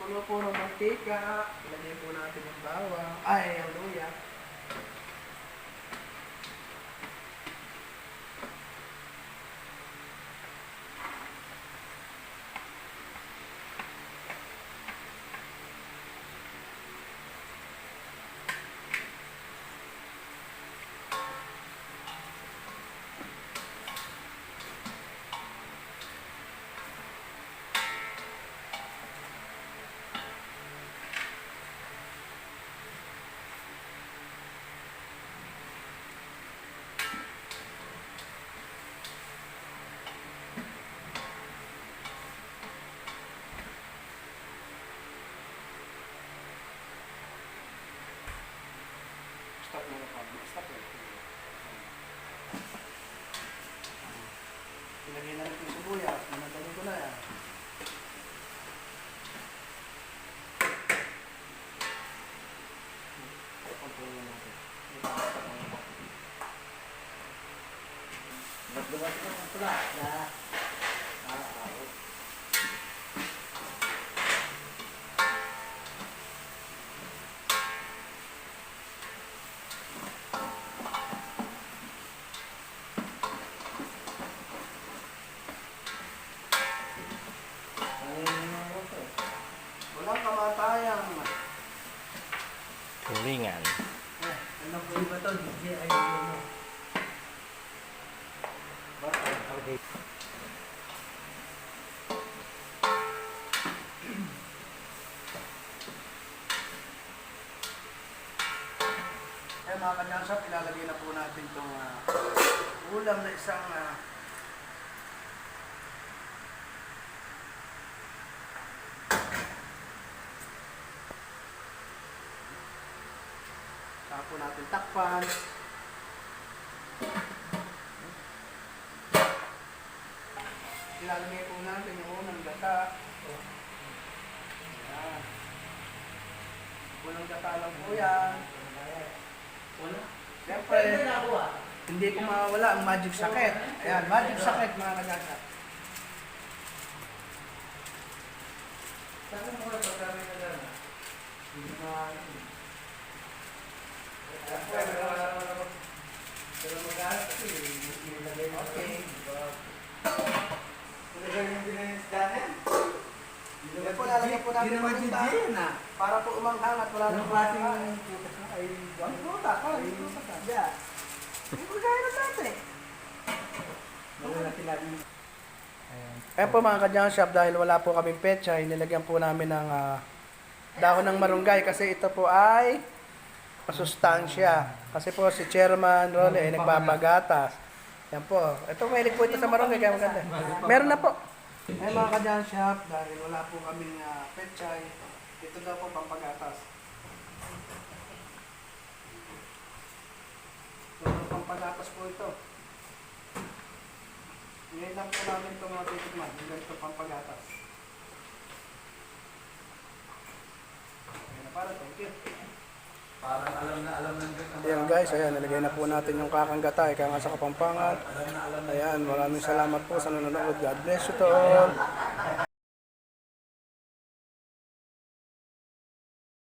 Pakulo po ng mantika. Ilagay po natin yung bawang. Ay, ang luya. Stop muna pa. Stop muna. Ilagay na natin yung sibuyas. Managaling ko na yan. Kontrolin natin. Magbukas ko ng pula na Walang kamatayan. Turingan. ano po iba to? DJ ay ano? Okay. Eh mga kanyansap, ilalagay na po natin itong ulam na isang saka po natin takpan. Ilalagay po natin yung unang gata. Ayan. Unang gata lang po yan. Wala. Siyempre, hindi ko mawala ang magic sakit. Ayan, magic sakit mga kanyansap. Saan mo na pagkami na lang? Hindi na pero mag-aaral kasi ilagay mo. Okay. Ilagay mo din ang isdanan. Yan po, lalagyan po natin naman paminta. DJ na. Para po umanghang at wala Anong nang klaseng kumakain. putas na ay Ang prutas, ay prutas. yeah. Hindi ko kaya na natin. Wala na sinabi. Ayan po mga kadyang shop, dahil wala po kaming petsa, inilagyan po namin ng dahon ng marunggay kasi ito po ay masustansya. Kasi po si Chairman Rolly ay nagbabagatas. Yan po. Ito, mahilig po ito sa marunggay, kaya maganda. Meron na po. Ay mga kadyang shop, dahil wala po kaming petsa, ito daw po pampagatas. Ito pampagatas po ito. Ngayon lang po namin ito mga titikman, yung ganito pampagatas. Ayan, para thank you. Parang alam ng Ayan guys, ayan, nalagay na po natin yung kakanggata, ika nga sa Kapampangan. Ayan, maraming salamat po sa nanonood. God bless you to all.